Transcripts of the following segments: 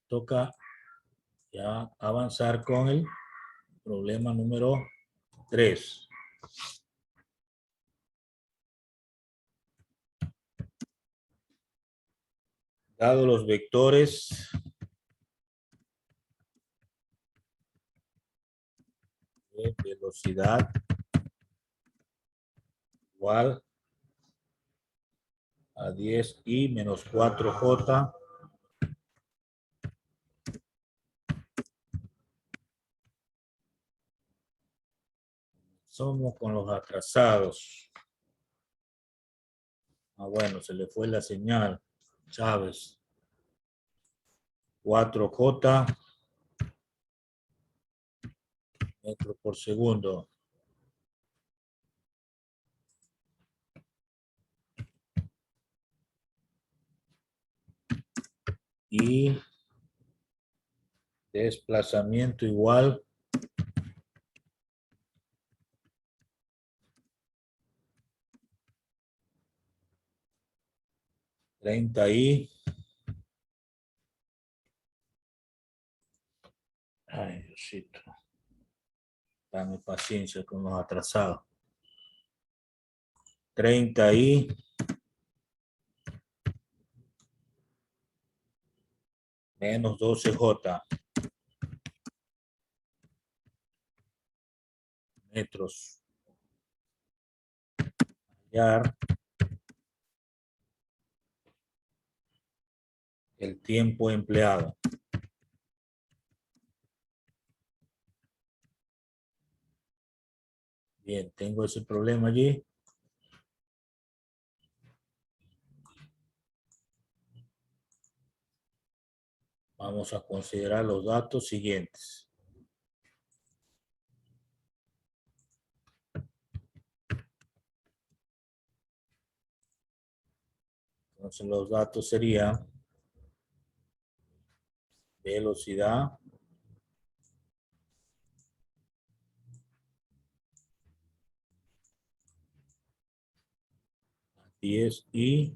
toca ya avanzar con el problema número 3. Dado los vectores de velocidad igual a 10i menos 4j, somos con los atrasados. Bueno, se le fue la señal. Chávez. 4j metros por segundo. Y desplazamiento igual .30i. Ay, Diosito. Dame paciencia con los atrasados. 30i menos 12j metros. Hallar el tiempo empleado. Bien, tengo ese problema allí. Vamos a considerar los datos siguientes. Entonces los datos serían velocidad, y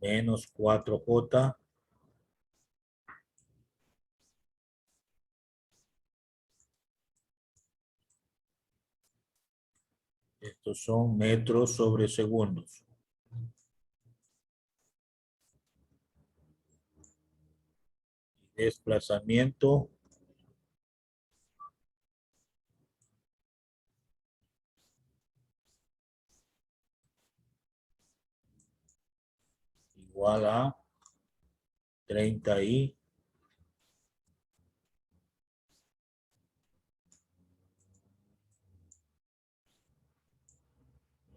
menos 4j estos son metros sobre segundos. Desplazamiento igual a 30i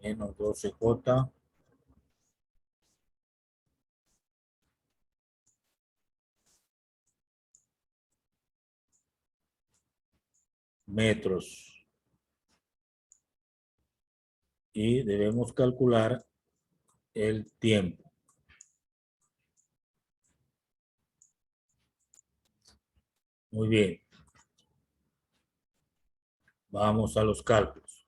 menos 12j metros. Y debemos calcular el tiempo. Muy bien. Vamos a los cálculos.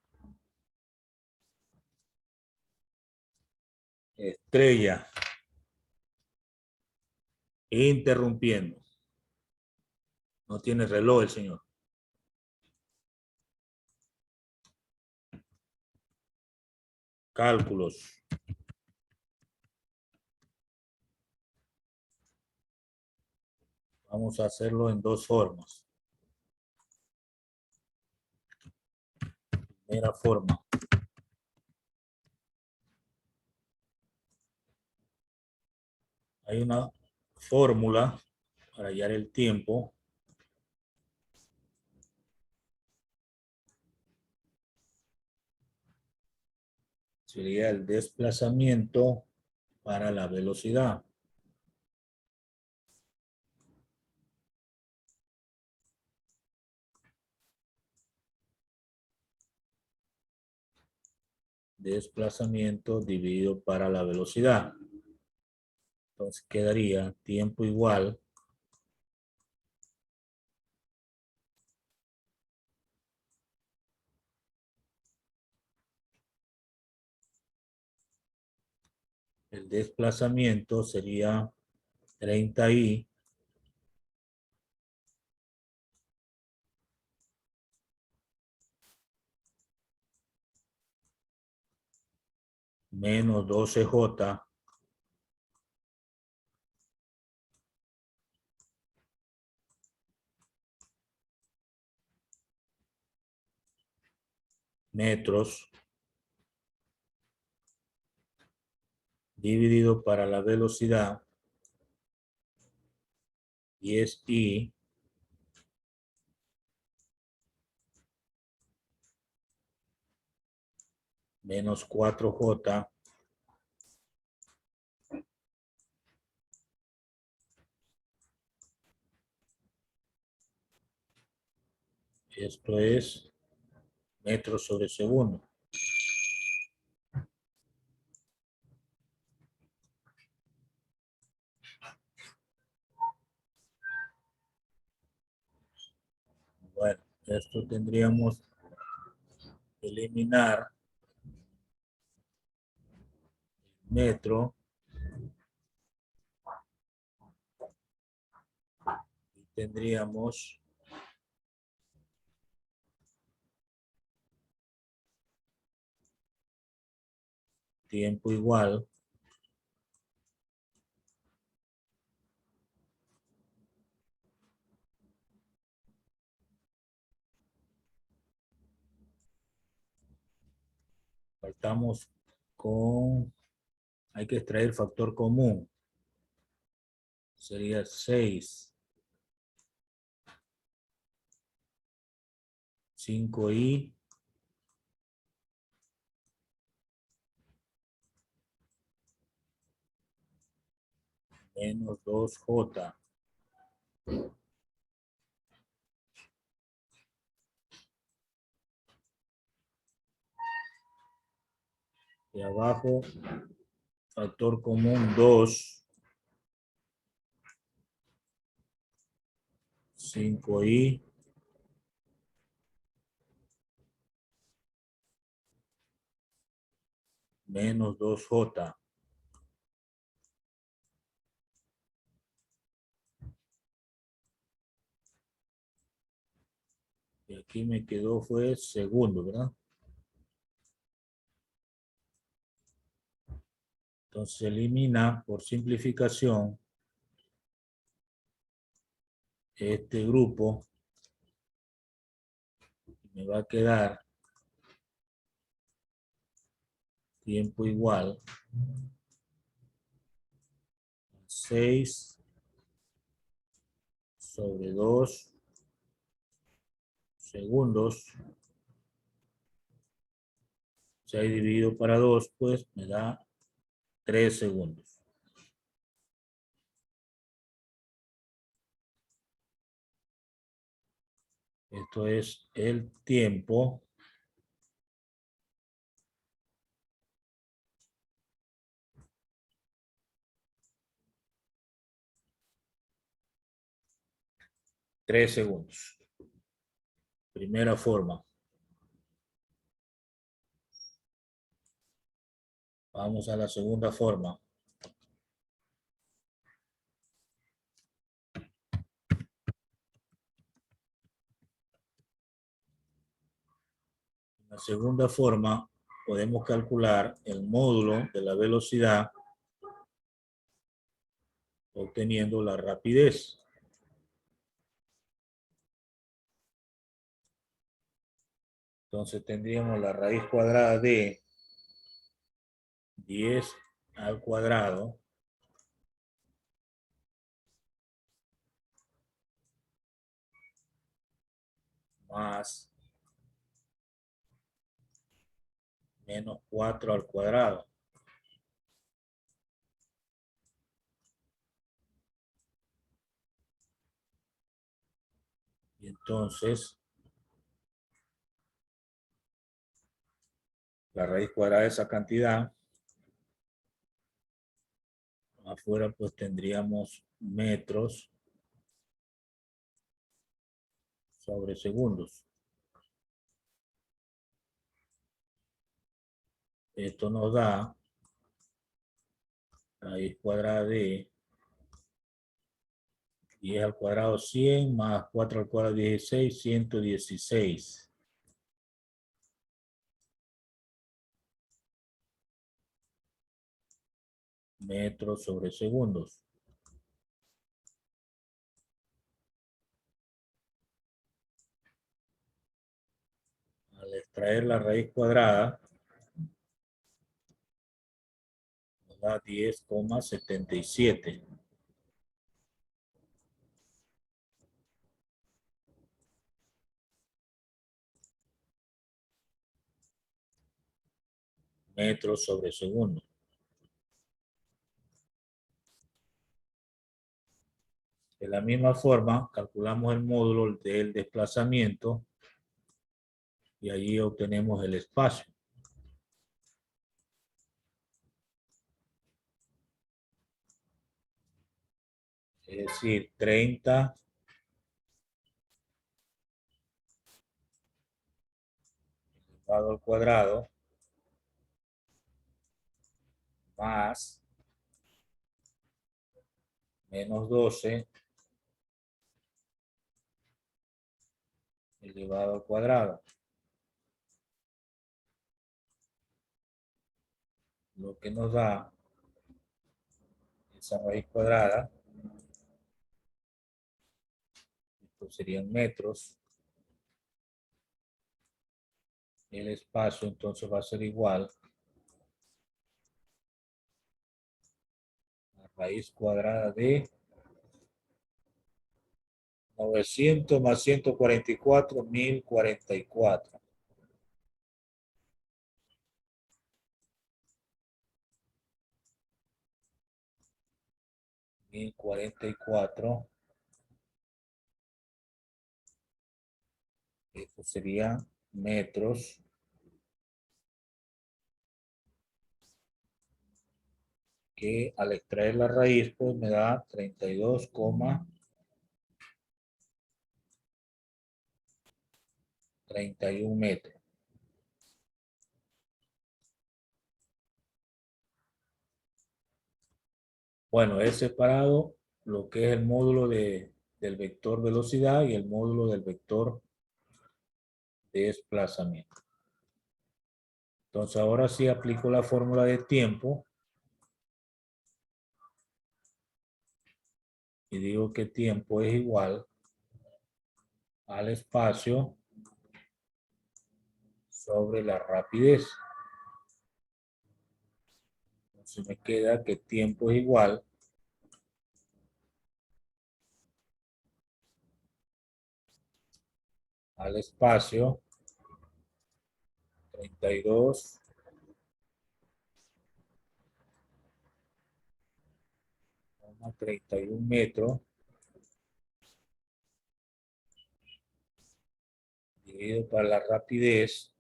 Estrella. Interrumpiendo. No tiene reloj el señor. Cálculos. Vamos a hacerlo en dos formas. Primera forma. Hay una fórmula para hallar el tiempo. Sería el desplazamiento para la velocidad. Desplazamiento dividido para la velocidad. Entonces quedaría tiempo igual el desplazamiento sería 30i menos 12j metros dividido para la velocidad, y es I menos 4j esto es metros sobre segundo. Bueno, esto tendríamos que eliminar metro y tendríamos tiempo igual faltamos con, hay que extraer factor común, sería 6, 5i menos 2j. Y abajo, factor común 2, 5i menos 2j. Y aquí me quedó fue segundo, ¿verdad? Entonces elimina por simplificación este grupo. Me va a quedar tiempo igual 6 sobre 2 segundos. 6 dividido para 2, pues me da 3 segundos. Esto es el tiempo tres segundos. Primera forma. Vamos a la segunda forma. En la segunda forma podemos calcular el módulo de la velocidad obteniendo la rapidez. Entonces tendríamos la raíz cuadrada de 10 al cuadrado más menos 4 al cuadrado. Y entonces la raíz cuadrada de esa cantidad, afuera pues tendríamos metros sobre segundos. Esto nos da raíz cuadrada de 10 al cuadrado 100 más 4 al cuadrado 16, 116 metros sobre segundos. Al extraer la raíz cuadrada, nos da 10,77. Metros sobre segundo. De la misma forma, calculamos el módulo del desplazamiento y allí obtenemos el espacio. Es decir, 30 elevado al cuadrado más menos 12 elevado al cuadrado. Lo que nos da esa raíz cuadrada, esto serían metros. El espacio entonces va a ser igual a raíz cuadrada de 900 más 144, 1044. 1044. Esto sería metros que al extraer la raíz pues me da 32,31 metros. Bueno, he separado lo que es el módulo del vector velocidad y el módulo del vector desplazamiento. Entonces ahora sí aplico la fórmula de tiempo y digo que tiempo es igual al espacio sobre la rapidez. Entonces me queda que tiempo es igual al espacio 32,31 metros dividido por la rapidez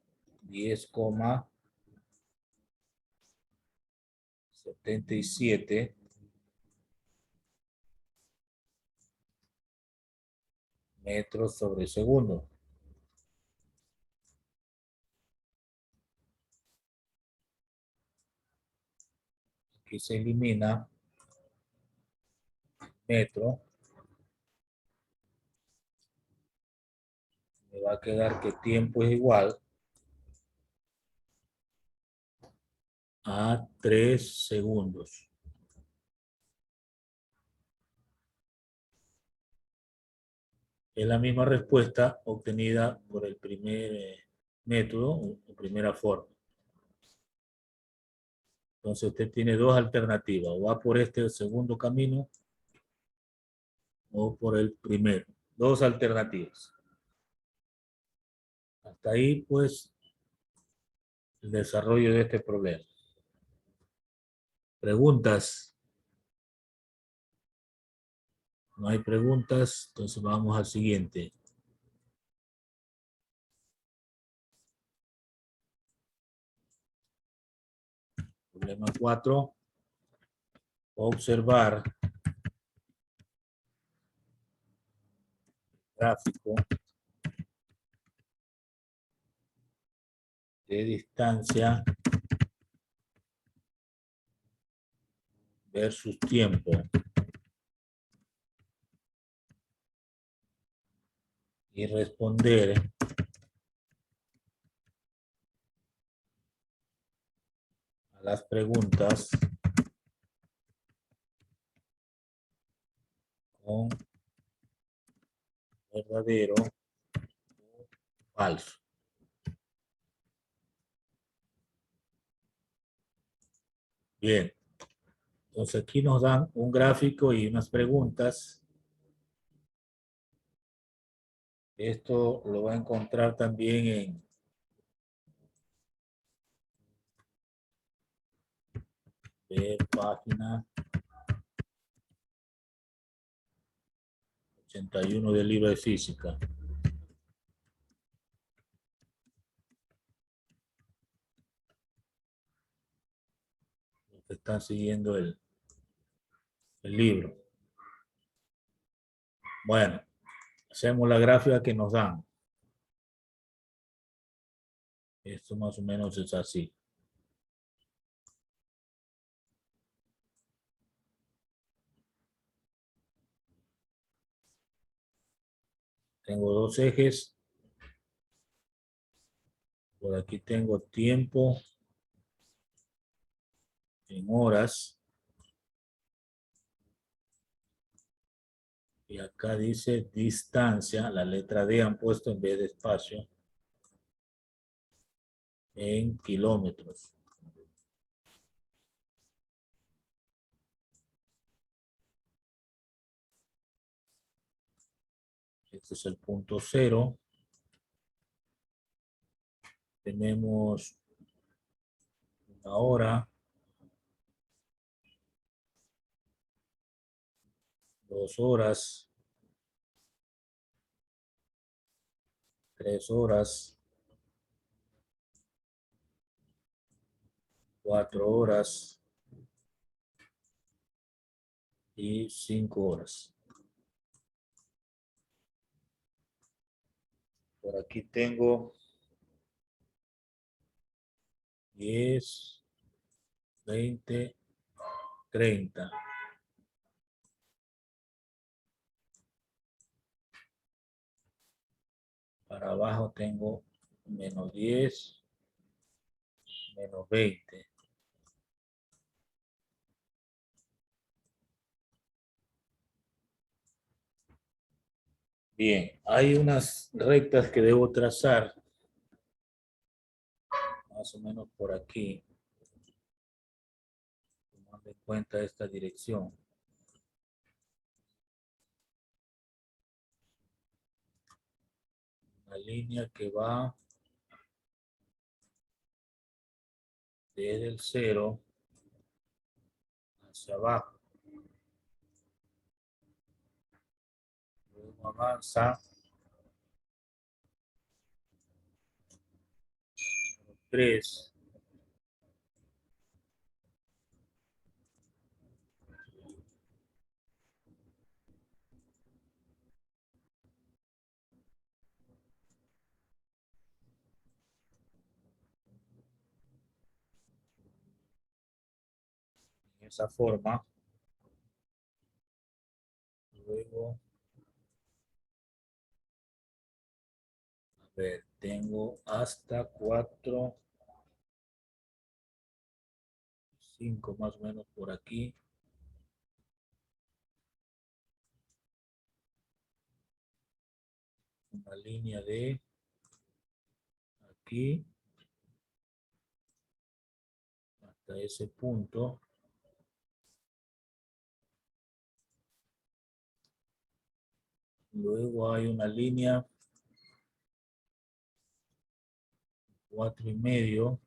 10,77 metros sobre segundo. Aquí se elimina metro. Me va a quedar que tiempo es igual a 3 segundos. Es la misma respuesta obtenida por el primer método o primera forma. Entonces usted tiene dos alternativas, o va por este segundo camino o por el primero. Dos alternativas. Hasta ahí, pues, el desarrollo de este problema. ¿Preguntas? No hay preguntas, entonces vamos al siguiente. Problema 4. Observar gráfico de distancia versus tiempo. Y responder a las preguntas con verdadero o falso. Bien. Entonces aquí nos dan un gráfico y unas preguntas. Esto lo va a encontrar también en página 81 del libro de física. Los que están siguiendo el libro. Bueno, hacemos la gráfica que nos dan. Esto más o menos es así. Tengo dos ejes. Por aquí tengo tiempo en horas. Y acá dice distancia. La letra D han puesto en vez de espacio. En kilómetros. Este es el punto cero. Tenemos una hora, 2 horas, 3 horas, 4 horas y 5 horas. Por aquí tengo 10, 20, 30. Para abajo tengo menos 10, menos 20. Bien, hay unas rectas que debo trazar, más o menos por aquí, tomando en cuenta esta dirección. Una línea que va desde el 0 hacia abajo. Luego avanza 3. En esa forma. Luego, a ver, tengo hasta 4, 5 más o menos por aquí. Una línea de aquí hasta ese punto. Luego hay una línea 4,5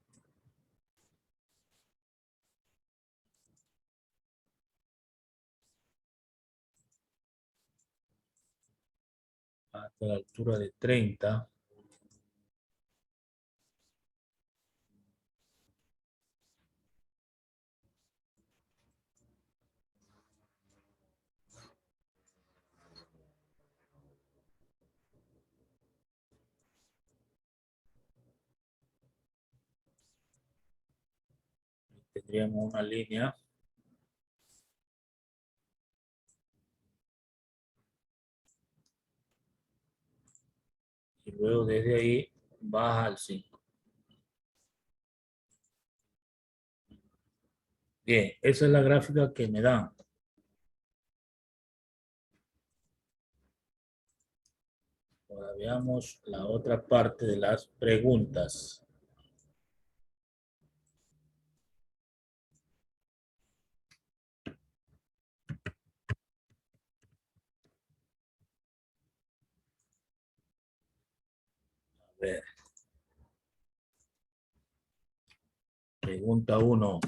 hasta la altura de 30. Tendríamos una línea Luego desde ahí baja al 5. Bien, esa es la gráfica que me dan. Ahora veamos la otra parte de las preguntas. A ver. Pregunta 1.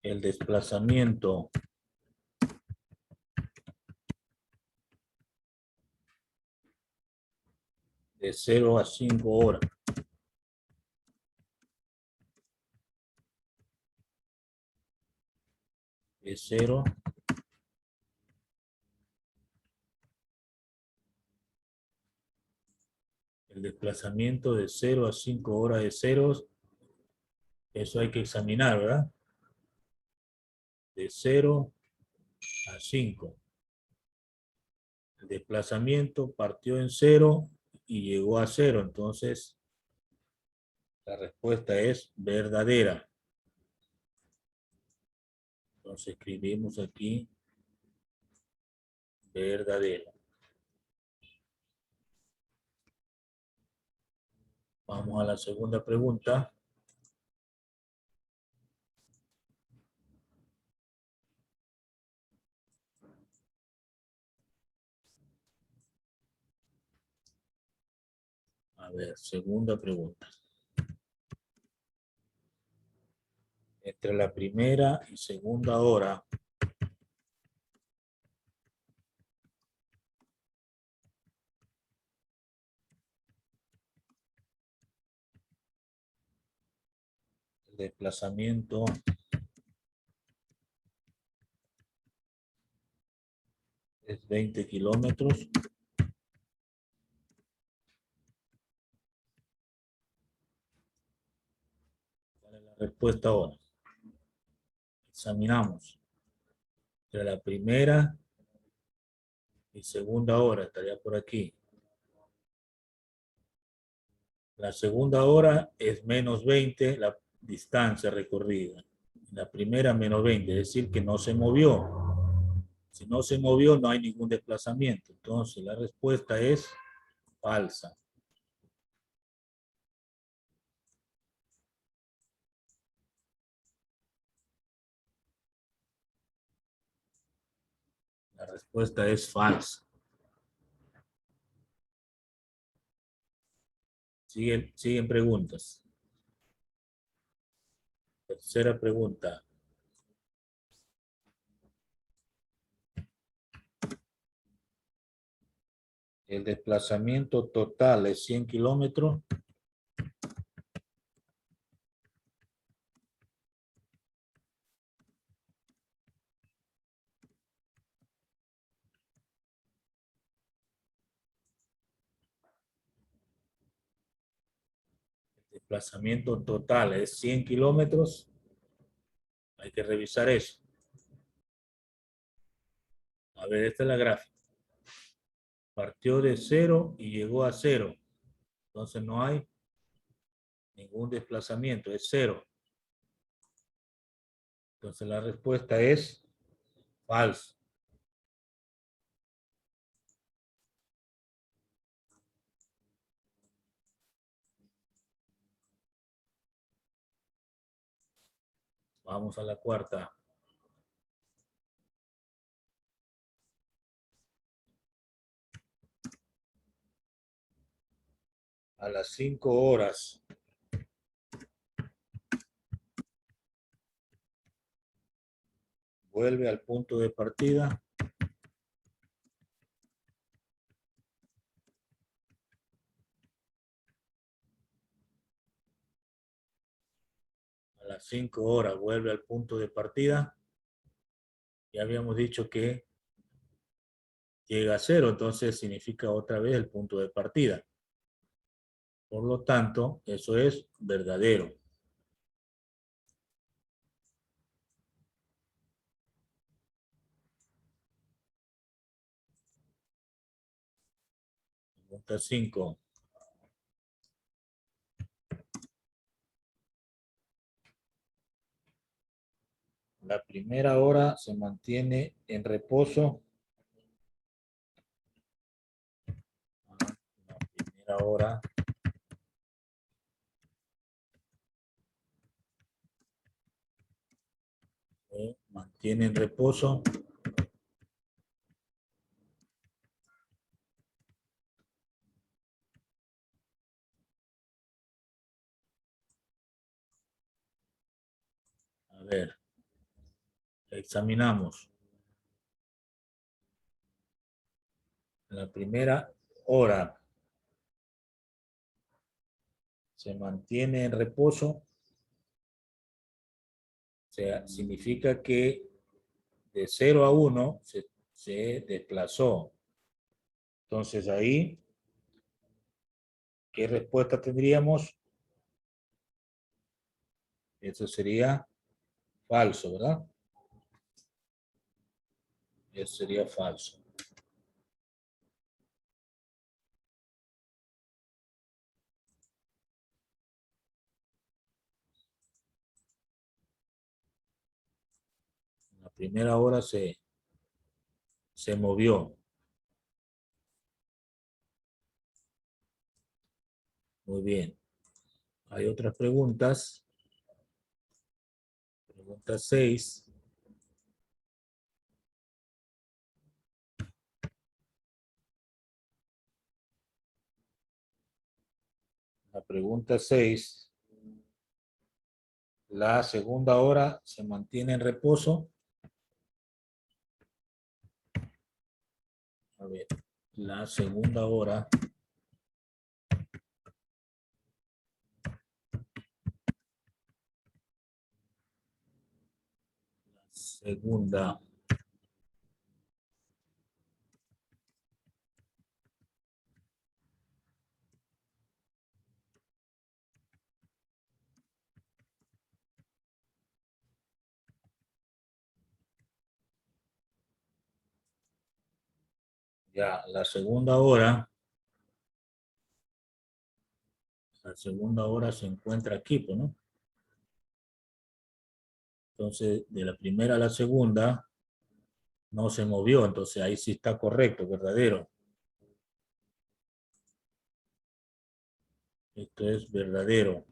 El desplazamiento de 0 a 5 horas. De 0 el desplazamiento de 0 a 5 horas de ceros, eso hay que examinar, ¿verdad? De 0 a 5. El desplazamiento partió en 0 y llegó a 0, entonces la respuesta es verdadera. Entonces escribimos aquí verdadera. Vamos a la segunda pregunta. A ver, segunda pregunta. Entre la primera y segunda hora, el desplazamiento es 20 kilómetros. ¿Cuál es la respuesta ahora? Examinamos. Entre la primera y segunda hora, estaría por aquí. La segunda hora es menos 20 la distancia recorrida. La primera menos 20, es decir, que no se movió. Si no se movió, no hay ningún desplazamiento. Entonces, la respuesta es falsa. La respuesta es falsa. Siguen preguntas. Tercera pregunta. El desplazamiento total es 100 kilómetros. El desplazamiento total es 100 kilómetros. Hay que revisar eso. A ver, esta es la gráfica. Partió de 0 y llegó a 0. Entonces no hay ningún desplazamiento, es 0. Entonces la respuesta es falso. Vamos a la cuarta. A las 5 horas vuelve al punto de partida. A las 5 horas vuelve al punto de partida. Ya habíamos dicho que llega a 0, entonces significa otra vez el punto de partida. Por lo tanto, eso es verdadero. Pregunta Pregunta 5. La primera hora se mantiene en reposo. La primera hora se mantiene en reposo. A ver, examinamos. La primera hora se mantiene en reposo. O sea, significa que de 0 a 1 se desplazó. Entonces ahí, ¿qué respuesta tendríamos? Eso sería falso, ¿verdad? Eso sería falso. La primera hora se movió. Muy bien. Hay otras preguntas. Pregunta 6. La pregunta 6. La segunda hora se mantiene en reposo. A ver, la segunda hora segunda ya, la segunda hora se encuentra aquí, pues, ¿no? Entonces, de la primera a la segunda no se movió, entonces ahí sí está correcto, verdadero. Esto es verdadero.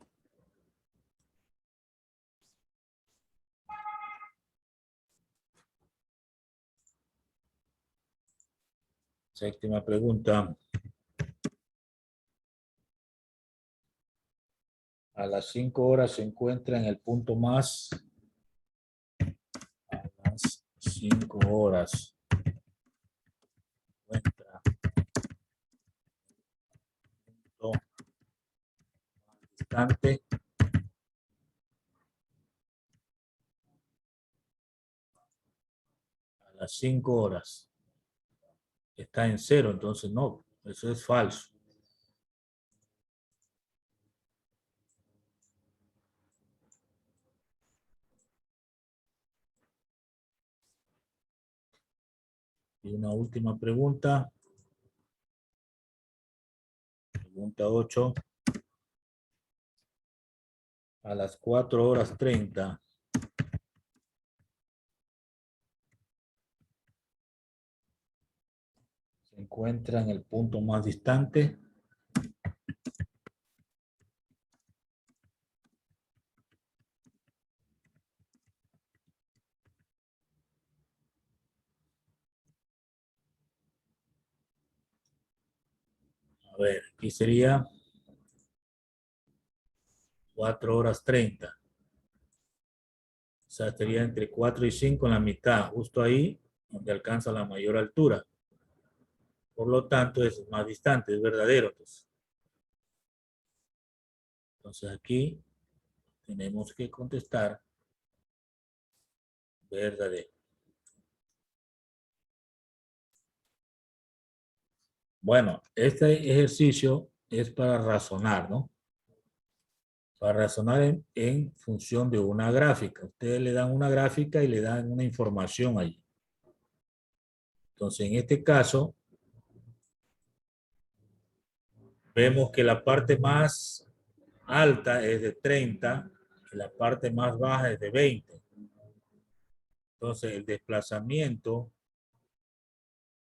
Séptima pregunta. A las 5 horas se encuentra en el punto más. A las 5 horas se encuentra punto más distante. A las 5 horas está en 0, entonces no, eso es falso. Y una última pregunta. Pregunta 8. A las 4 horas 30 se encuentra en el punto más distante. A ver, aquí sería 4 horas 30. O sea, estaría entre 4 y 5 en la mitad, justo ahí donde alcanza la mayor altura. Por lo tanto, es más distante, es verdadero. Entonces aquí tenemos que contestar verdadero. Bueno, este ejercicio es para razonar, ¿no? Para razonar en función de una gráfica. Ustedes le dan una gráfica y le dan una información allí. Entonces, en este caso, vemos que la parte más alta es de 30 y la parte más baja es de 20. Entonces, el desplazamiento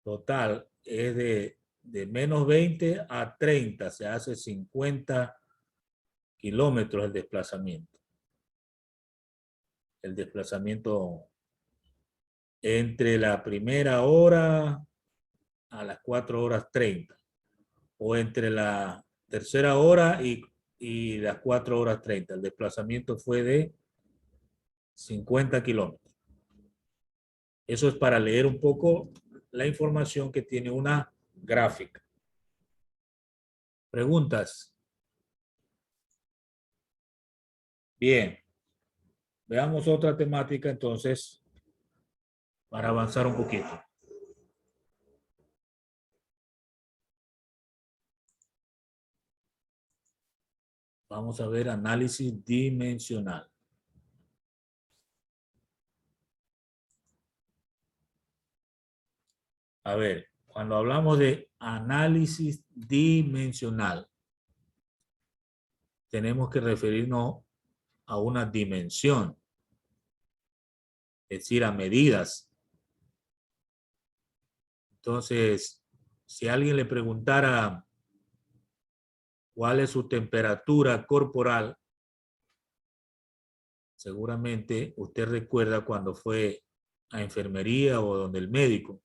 total es de menos 20 a 30, se hace 50 kilómetros el desplazamiento. El desplazamiento entre la primera hora a las 4:30 o entre la tercera hora y las 4:30. El desplazamiento fue de 50 kilómetros. Eso es para leer un poco la información que tiene una gráfica. ¿Preguntas? Bien. Veamos otra temática entonces para avanzar un poquito. Vamos a ver análisis dimensional. A ver, cuando hablamos de análisis dimensional, tenemos que referirnos a una dimensión, es decir, a medidas. Entonces, si alguien le preguntara cuál es su temperatura corporal, seguramente usted recuerda cuando fue a enfermería o donde el médico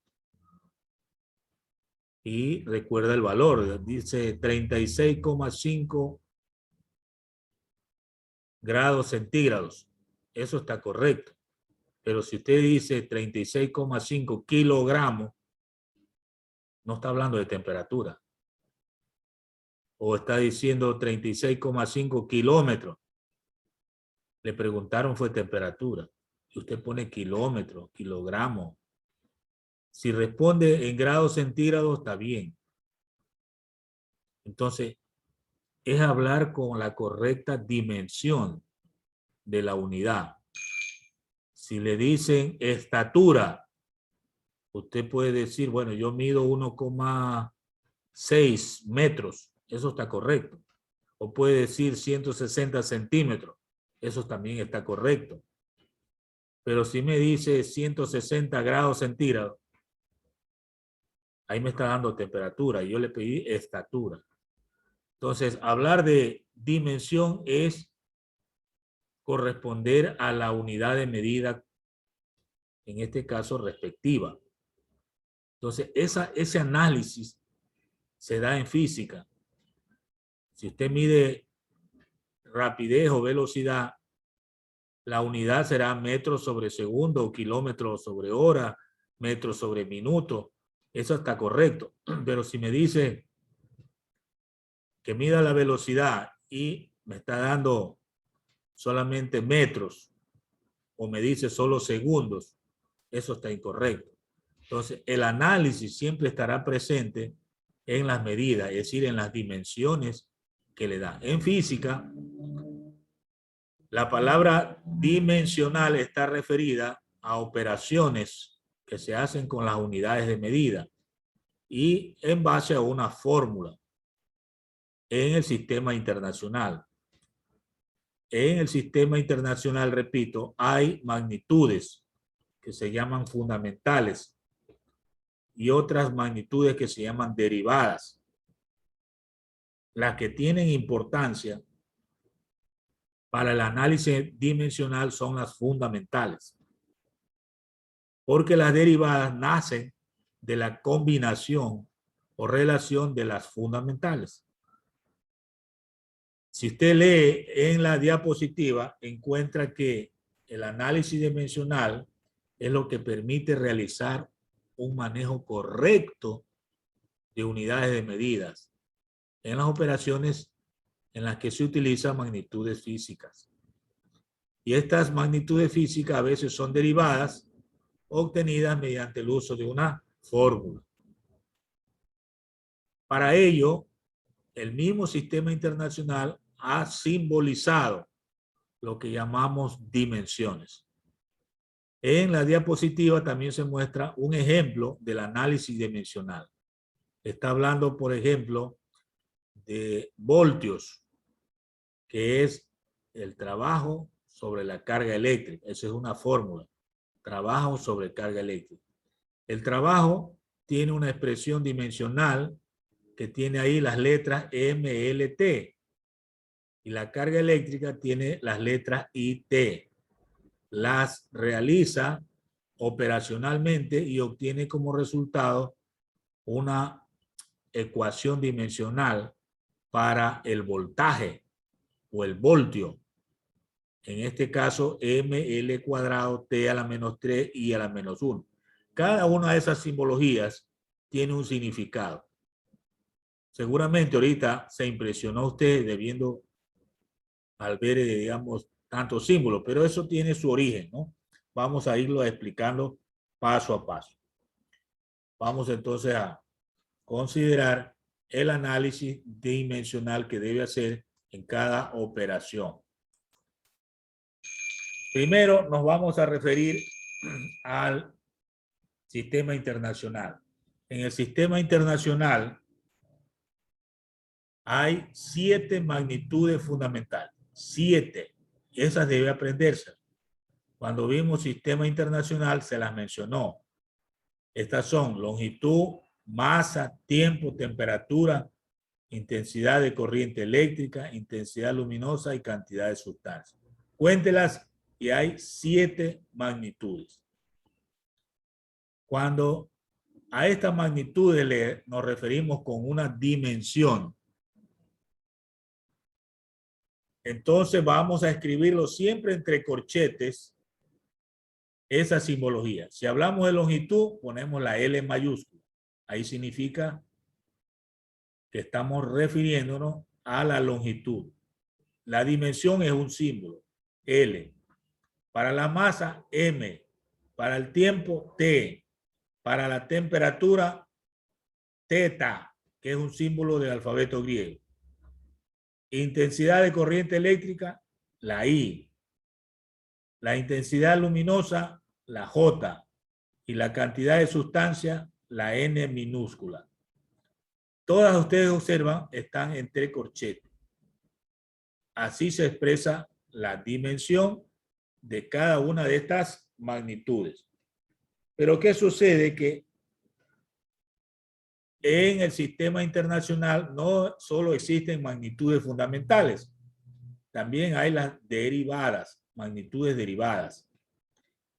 y recuerda el valor, dice 36,5 grados centígrados. Eso está correcto. Pero si usted dice 36,5 kilogramos, no está hablando de temperatura. O está diciendo 36,5 kilómetros. Le preguntaron fue temperatura. Y usted pone kilómetros, kilogramos. Si responde en grados centígrados, está bien. Entonces, es hablar con la correcta dimensión de la unidad. Si le dicen estatura, usted puede decir, bueno, yo mido 1,6 metros. Eso está correcto. O puede decir 160 centímetros. Eso también está correcto. Pero si me dice 160 grados centígrados, ahí me está dando temperatura. Y yo le pedí estatura. Entonces, hablar de dimensión es corresponder a la unidad de medida, en este caso respectiva. Entonces, ese análisis se da en física. Si usted mide rapidez o velocidad, la unidad será metros sobre segundo, kilómetros sobre hora, metros sobre minuto. Eso está correcto. Pero si me dice que mida la velocidad y me está dando solamente metros o me dice solo segundos, eso está incorrecto. Entonces, el análisis siempre estará presente en las medidas, es decir, en las dimensiones que le da. En física, la palabra dimensional está referida a operaciones que se hacen con las unidades de medida y en base a una fórmula en el sistema internacional. En el sistema internacional, repito, hay magnitudes que se llaman fundamentales y otras magnitudes que se llaman derivadas. Las que tienen importancia para el análisis dimensional son las fundamentales, porque las derivadas nacen de la combinación o relación de las fundamentales. Si usted lee en la diapositiva, encuentra que el análisis dimensional es lo que permite realizar un manejo correcto de unidades de medidas en las operaciones en las que se utilizan magnitudes físicas. Y estas magnitudes físicas a veces son derivadas obtenidas mediante el uso de una fórmula. Para ello, el mismo sistema internacional ha simbolizado lo que llamamos dimensiones. En la diapositiva también se muestra un ejemplo del análisis dimensional. Está hablando, por ejemplo, de voltios, que es el trabajo sobre la carga eléctrica. Esa es una fórmula. Trabajo sobre carga eléctrica. El trabajo tiene una expresión dimensional que tiene ahí las letras MLT. Y la carga eléctrica tiene las letras IT. Las realiza operacionalmente y obtiene como resultado una ecuación dimensional para el voltaje o el voltio. En este caso, ML cuadrado T a la menos 3 y a la menos 1. Cada una de esas simbologías tiene un significado. Seguramente ahorita se impresionó usted debiendo al ver, digamos, tantos símbolos, pero eso tiene su origen, ¿no? Vamos a irlo explicando paso a paso. Vamos entonces a considerar el análisis dimensional que debe hacer en cada operación. Primero nos vamos a referir al sistema internacional. En el sistema internacional hay 7 magnitudes fundamentales. 7. Esas debe aprenderse. Cuando vimos sistema internacional se las mencionó. Estas son longitud, masa, tiempo, temperatura, intensidad de corriente eléctrica, intensidad luminosa y cantidad de sustancias. Cuéntelas y hay 7 magnitudes. Cuando a estas magnitudes nos referimos con una dimensión, entonces vamos a escribirlo siempre entre corchetes, esa simbología. Si hablamos de longitud, ponemos la L mayúscula. Ahí significa que estamos refiriéndonos a la longitud. La dimensión es un símbolo, L. Para la masa, M. Para el tiempo, T. Para la temperatura, teta, que es un símbolo del alfabeto griego. Intensidad de corriente eléctrica, la I. La intensidad luminosa, la J. Y la cantidad de sustancia, la N minúscula. Todas ustedes observan, están entre corchetes. Así se expresa la dimensión de cada una de estas magnitudes. Pero ¿qué sucede? Que en el sistema internacional no solo existen magnitudes fundamentales, también hay las derivadas, magnitudes derivadas.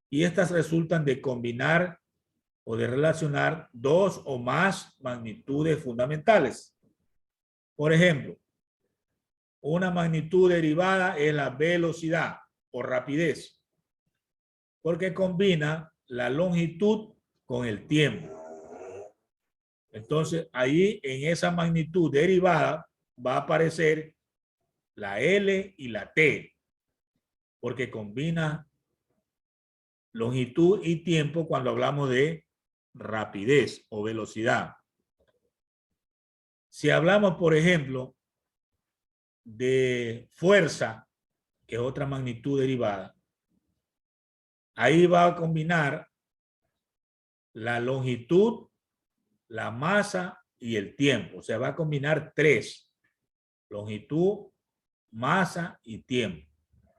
Y estas resultan de combinar o de relacionar 2 o más magnitudes fundamentales. Por ejemplo, una magnitud derivada es la velocidad o rapidez, porque combina la longitud con el tiempo. Entonces, ahí en esa magnitud derivada va a aparecer la L y la T, porque combina longitud y tiempo cuando hablamos de rapidez o velocidad. Si hablamos, por ejemplo, de fuerza, que es otra magnitud derivada, ahí va a combinar la longitud, la masa y el tiempo. O sea, va a combinar 3: longitud, masa y tiempo.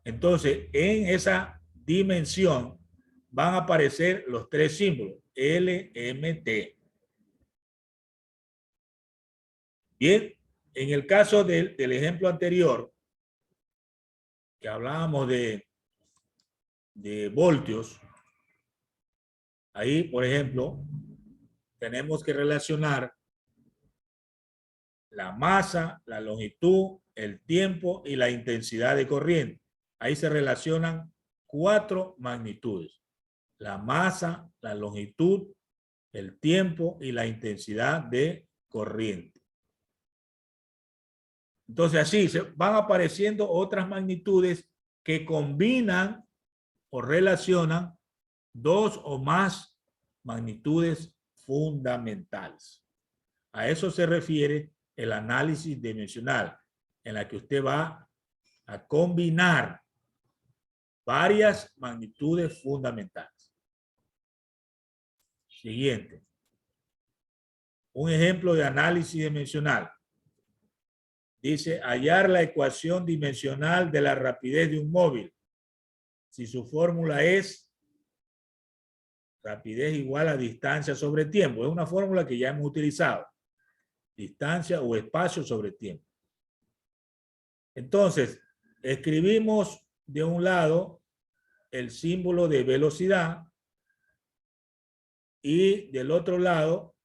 Entonces, en esa dimensión van a aparecer los 3 símbolos, L, M, T. Bien, en el caso del ejemplo anterior, que hablábamos de voltios, ahí, por ejemplo, tenemos que relacionar la masa, la longitud, el tiempo y la intensidad de corriente. Ahí se relacionan 4 magnitudes: la masa, la longitud, el tiempo y la intensidad de corriente. Entonces así se van apareciendo otras magnitudes que combinan o relacionan 2 o más magnitudes fundamentales. A eso se refiere el análisis dimensional, en la que usted va a combinar varias magnitudes fundamentales. Siguiente. Un ejemplo de análisis dimensional. Dice, hallar la ecuación dimensional de la rapidez de un móvil. Si su fórmula es rapidez igual a distancia sobre tiempo. Es una fórmula que ya hemos utilizado. Distancia o espacio sobre tiempo. Entonces, escribimos de un lado el símbolo de velocidad y del otro lado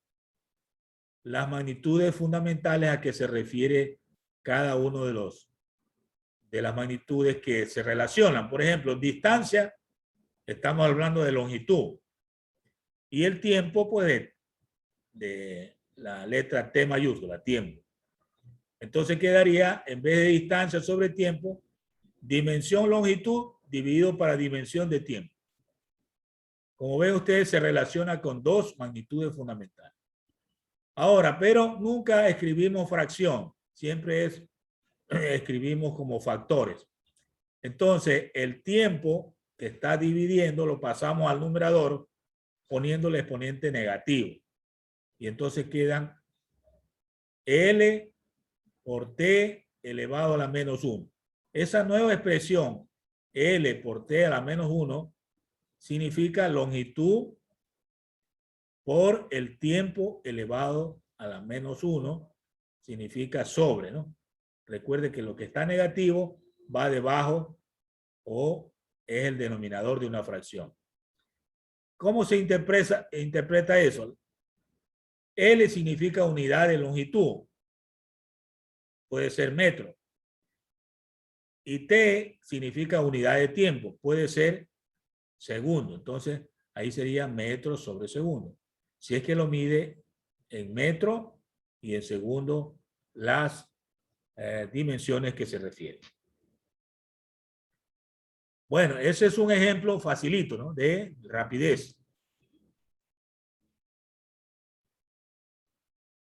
las magnitudes fundamentales a que se refiere cada uno de las magnitudes que se relacionan. Por ejemplo, distancia, estamos hablando de longitud. Y el tiempo, pues, de la letra T mayúscula, tiempo. Entonces quedaría, en vez de distancia sobre tiempo, dimensión longitud dividido para dimensión de tiempo. Como ven ustedes, se relaciona con dos magnitudes fundamentales. Ahora, pero nunca escribimos fracción. Siempre escribimos como factores. Entonces, el tiempo que está dividiendo lo pasamos al numerador poniendo el exponente negativo. Y entonces quedan L por T elevado a la menos 1. Esa nueva expresión, L por T a la menos 1, significa longitud por el tiempo elevado a la menos 1, significa sobre, ¿no? Recuerde que lo que está negativo va debajo o es el denominador de una fracción. ¿Cómo se interpreta eso? L significa unidad de longitud. Puede ser metro. Y T significa unidad de tiempo. Puede ser segundo. Entonces, ahí sería metro sobre segundo. Si es que lo mide en metro y en segundo las dimensiones que se refieren. Bueno, ese es un ejemplo facilito, ¿no? De rapidez.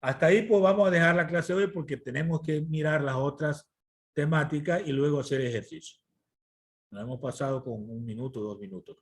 Hasta ahí pues vamos a dejar la clase de hoy porque tenemos que mirar las otras temáticas y luego hacer ejercicio. Nos hemos pasado con 1 minuto, 2 minutos.